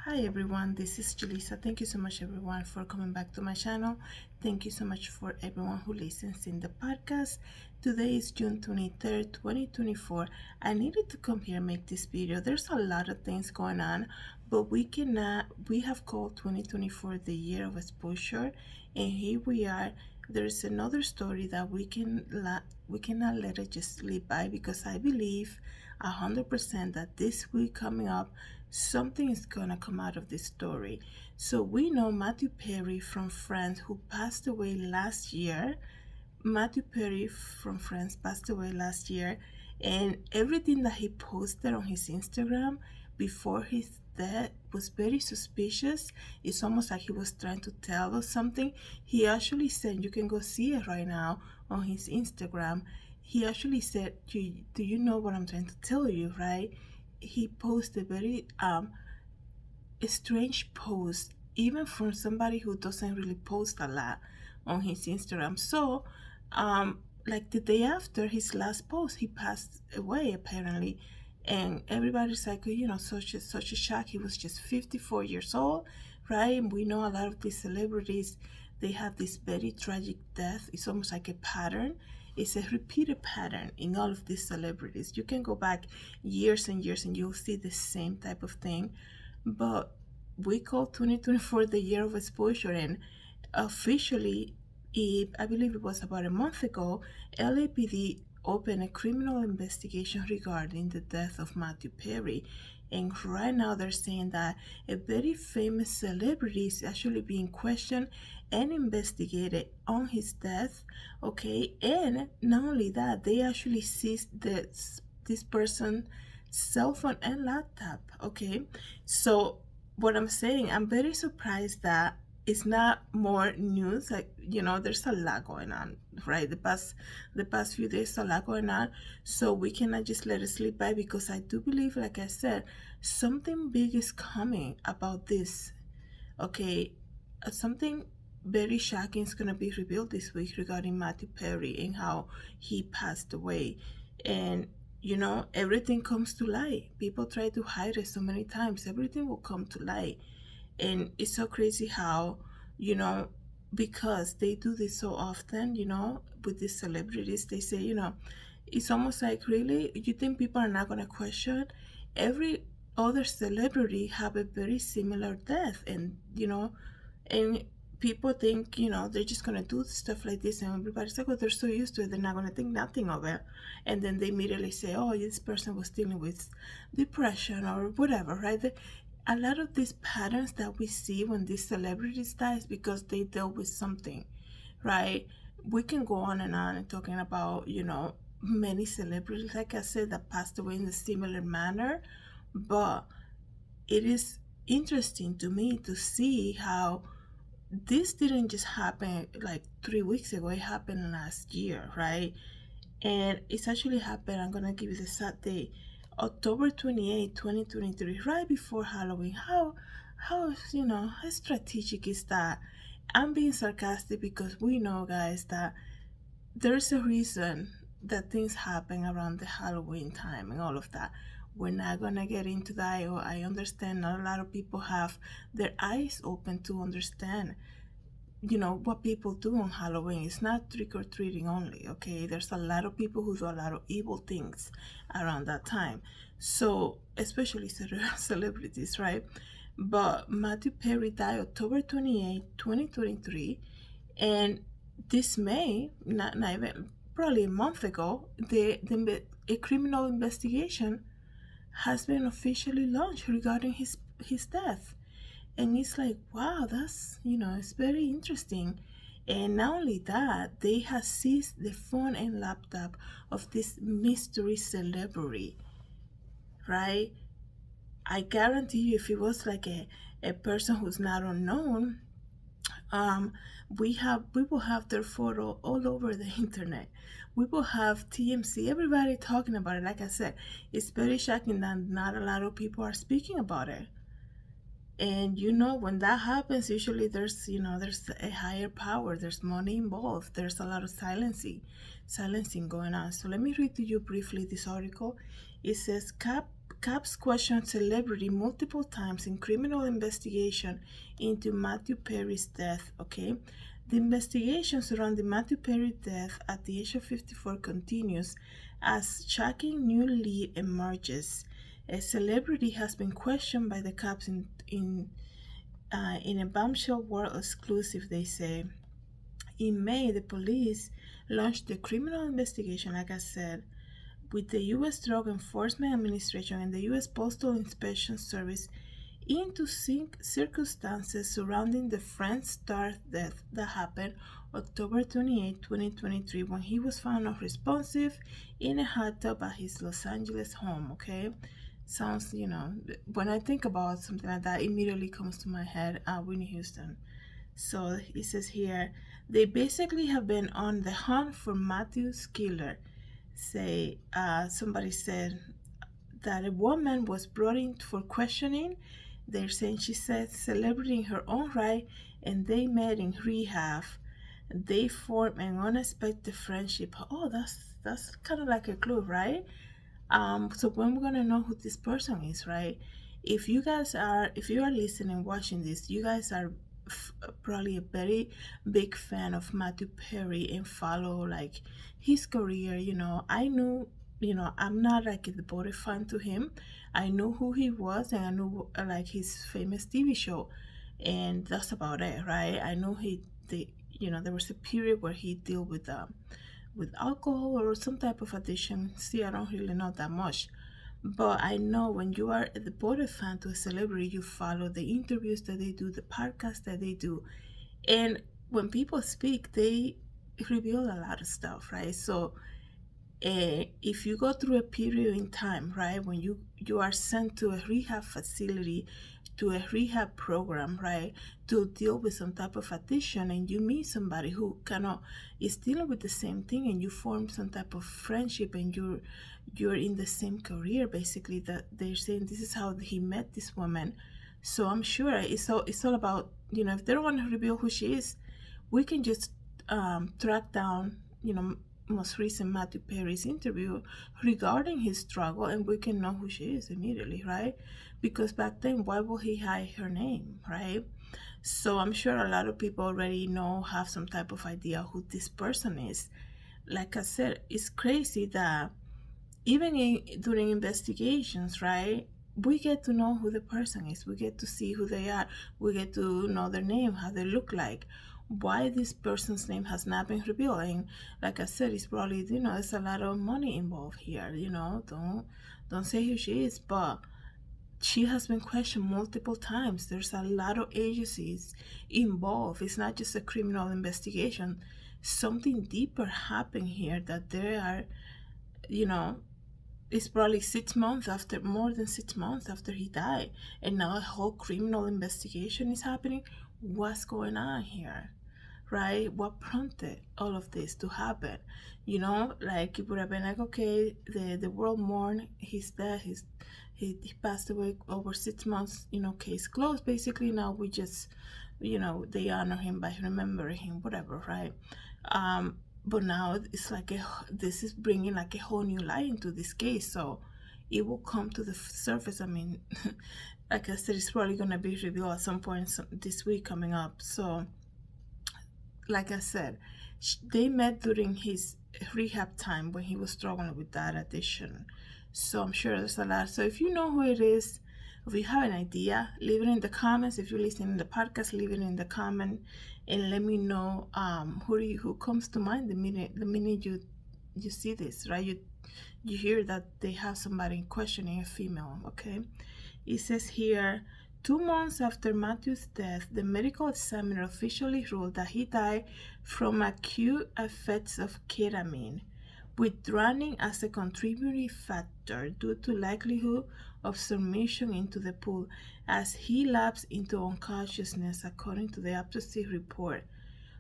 Hi everyone, this is Julissa. Thank you so much everyone for coming back to my channel. Thank you so much for everyone who listens in the podcast. Today is June 23rd, 2024. I needed to come here and make this video. There's a lot of things going on, but we have called 2024 the year of exposure, and here we are. There's another story that we cannot let it just slip by, because I believe 100% that this week coming up something is gonna come out of this story. So we know Matthew Perry from France, who passed away last year. Matthew Perry from France passed away last year, and everything that he posted on his Instagram before his death was very suspicious. It's almost like he was trying to tell us something. He actually said, you can go see it right now on his Instagram. He actually said, do you know what I'm trying to tell you, right? He posted very a strange post, even from somebody who doesn't really post a lot on his Instagram. So like the day after his last post, he passed away apparently, and everybody's like, such a shock. He was just 54 years old, right? And we know a lot of these celebrities, they have this very tragic death. It's almost like a pattern. It's a repeated pattern in all of these celebrities. You can go back years and years and you'll see the same type of thing. But we call 2024 the year of exposure, and officially, I believe it was about a month ago, LAPD opened a criminal investigation regarding the death of Matthew Perry. And right now they're saying that a very famous celebrity is actually being questioned and investigated on his death. Okay, and not only that, they actually seized this person's cell phone and laptop. Okay, so what I'm saying, I'm very surprised that it's not more news. Like, there's a lot going on, right? The past few days, a lot going on. So we cannot just let it slip by, because I do believe, like I said, something big is coming about this. Okay, something very shocking is gonna be revealed this week regarding Matthew Perry and how he passed away. And everything comes to light. People try to hide it so many times. Everything will come to light. And it's so crazy how, because they do this so often, with these celebrities, they say, it's almost like, really, you think people are not going to question? Every other celebrity have a very similar death, and people think, they're just going to do stuff like this, and everybody's like, oh, they're so used to it, they're not going to think nothing of it. And then they immediately say, oh, this person was dealing with depression or whatever, right? A lot of these patterns that we see when these celebrities die is because they dealt with something, right? We can go on and talking about, many celebrities, like I said, that passed away in a similar manner. But it is interesting to me to see how this didn't just happen like 3 weeks ago. It happened last year, right? And it's actually happened, I'm gonna give you the exact date, October 28, 2023, right before Halloween. How strategic is that? I'm being sarcastic because we know, guys, that there's a reason that things happen around the Halloween time and all of that. We're not gonna get into that. I understand not a lot of people have their eyes open to understand what people do on Halloween. It's not trick-or-treating only, okay? There's a lot of people who do a lot of evil things around that time. So, especially celebrities, right? But Matthew Perry died October 28, 2023, and this May, not even, probably a month ago, a criminal investigation has been officially launched regarding his death. And it's like, wow, that's, it's very interesting. And not only that, they have seized the phone and laptop of this mystery celebrity, right? I guarantee you, if it was like a person who's not unknown, we will have their photo all over the internet. We will have TMC, everybody talking about it. Like I said, it's very shocking that not a lot of people are speaking about it. And when that happens, usually there's a higher power, there's money involved, there's a lot of silencing going on. So let me read to you briefly this article. It says cops questioned celebrity multiple times in criminal investigation into Matthew Perry's death. Okay, the investigation surrounding Matthew Perry's death at the age of 54 continues as shocking new lead emerges. A celebrity has been questioned by the cops in a bombshell world exclusive, they say. In May, the police launched a criminal investigation, like I said, with the U.S. Drug Enforcement Administration and the U.S. Postal Inspection Service into circumstances surrounding the French star death that happened October 28, 2023, when he was found unresponsive in a hot tub at his Los Angeles home. Okay, sounds, when I think about something like that, immediately comes to my head Whitney Houston. So it says here, they basically have been on the hunt for Matthew's killer. Somebody said that a woman was brought in for questioning. They're saying she said celebrity in her own right, and they met in rehab. They formed an unexpected friendship. Oh, that's kind of like a clue, right? So when we're gonna know who this person is, right? If you are listening, watching this, you guys are probably a very big fan of Matthew Perry and follow like his career. I knew, I'm not like a devoted fan to him. I knew who he was, and I knew like his famous TV show, and that's about it, right? I know there was a period where he dealt with alcohol or some type of addiction. See, I don't really know that much. But I know when you are a devoted fan to a celebrity, you follow the interviews that they do, the podcasts that they do. And when people speak, they reveal a lot of stuff, right? So if you go through a period in time, right, when you are sent to a rehab facility, to a rehab program, right, to deal with some type of addiction, and you meet somebody who kind of is dealing with the same thing, and you form some type of friendship, and you're in the same career, basically, that they're saying this is how he met this woman. So I'm sure it's all about, if they don't want to reveal who she is, we can just track down, most recent Matthew Perry's interview regarding his struggle, and we can know who she is immediately, right? Because back then, why would he hide her name, right? So I'm sure a lot of people already have some type of idea who this person is. Like I said, it's crazy that even during investigations, right, we get to know who the person is. We get to see who they are. We get to know their name, how they look like, why this person's name has not been revealed. And like I said, it's probably, there's a lot of money involved here. Don't say who she is, but she has been questioned multiple times. There's a lot of agencies involved. It's not just a criminal investigation. Something deeper happened here, that there are, it's probably more than 6 months after he died, and now a whole criminal investigation is happening. What's going on here, right? What prompted all of this to happen? Like it would have been like, okay, the world mourned his death. He passed away over 6 months. Case closed. Basically, now we just, they honor him by remembering him, whatever, right? But now it's like this is bringing like a whole new light into this case, so it will come to the surface. I mean, like I said, it's probably going to be revealed at some point this week coming up. So, like I said, they met during his rehab time when he was struggling with that addiction. So I'm sure there's a lot. So if you know who it is, if you have an idea, leave it in the comments. If you're listening to the podcast, leave it in the comment and let me know who comes to mind the minute you see this, right? You hear that they have somebody questioning a female, okay? It says here, 2 months after Matthew's death, the medical examiner officially ruled that he died from acute effects of ketamine, with drowning as a contributing factor due to likelihood of submersion into the pool as he lapsed into unconsciousness, according to the autopsy report.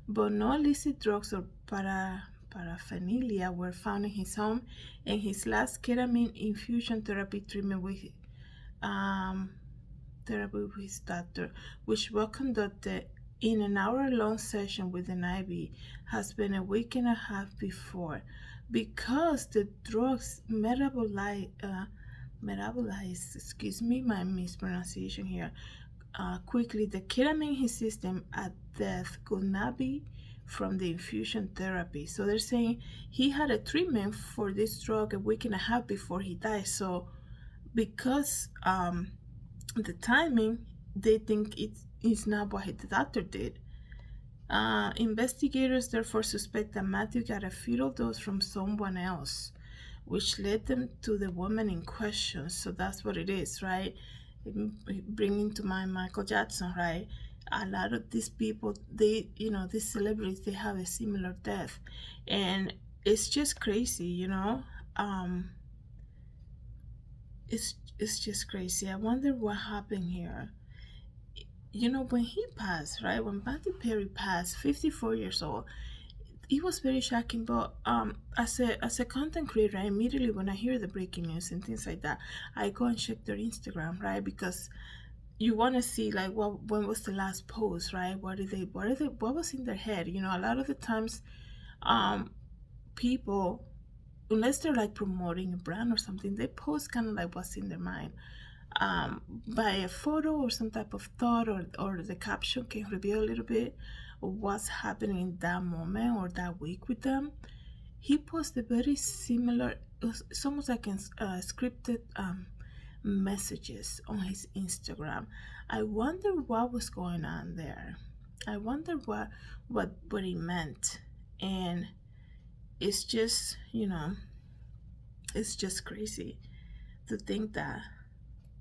But no illicit drugs or paraphernalia were found in his home, and his last ketamine infusion therapy treatment with his doctor, which was conducted in an hour-long session with an IV, has been a week and a half before. Because the drugs metabolize, excuse me my mispronunciation here, quickly. The ketamine in his system at death could not be from the infusion therapy. So they're saying he had a treatment for this drug a week and a half before he died. So because the timing, they think it's not what the doctor did. Investigators therefore suspect that Matthew got a fetal dose from someone else, which led them to the woman in question. So that's what it is, right? Bringing to mind Michael Jackson, right? A lot of these people, they, these celebrities, they have a similar death, and it's just crazy, it's just crazy. I wonder what happened here. When he passed, right? When Matthew Perry passed, 54 years old, it was very shocking. But as a content creator, immediately when I hear the breaking news and things like that, I go and check their Instagram, right? Because you want to see like when was the last post, right? What was in their head? A lot of the times, people, unless they're like promoting a brand or something, they post kind of like what's in their mind. By a photo or some type of thought, or the caption can reveal a little bit of what's happening in that moment or that week with them. He posted very similar, it's almost like scripted messages on his Instagram. I wonder what was going on there. I wonder what he meant. And it's just, it's just crazy to think that.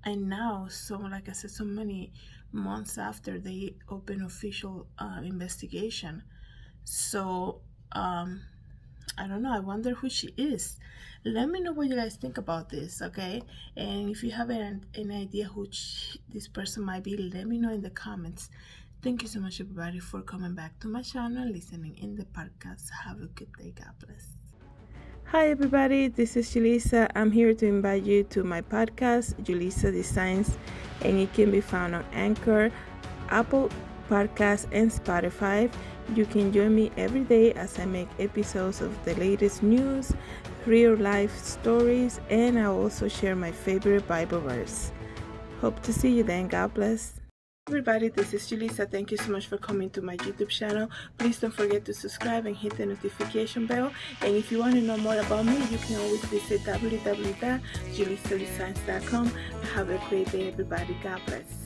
And now, so like I said, so many months after they open official investigation. So I don't know. I wonder who she is. Let me know what you guys think about this, okay? And if you have an idea who this person might be, let me know in the comments. Thank you so much, everybody, for coming back to my channel, listening in the podcast. Have a good day. God bless. Hi everybody, this is Julissa. I'm here to invite you to my podcast, Julissadesigns, and it can be found on Anchor, Apple Podcasts, and Spotify. You can join me every day as I make episodes of the latest news, real life stories, and I also share my favorite Bible verse. Hope to see you then. God bless. Everybody, this is Julissa. Thank you so much for coming to my YouTube channel. Please don't forget to subscribe and hit the notification bell. And if you want to know more about me, you can always visit www.julissadesigns.com. Have a great day, everybody. God bless.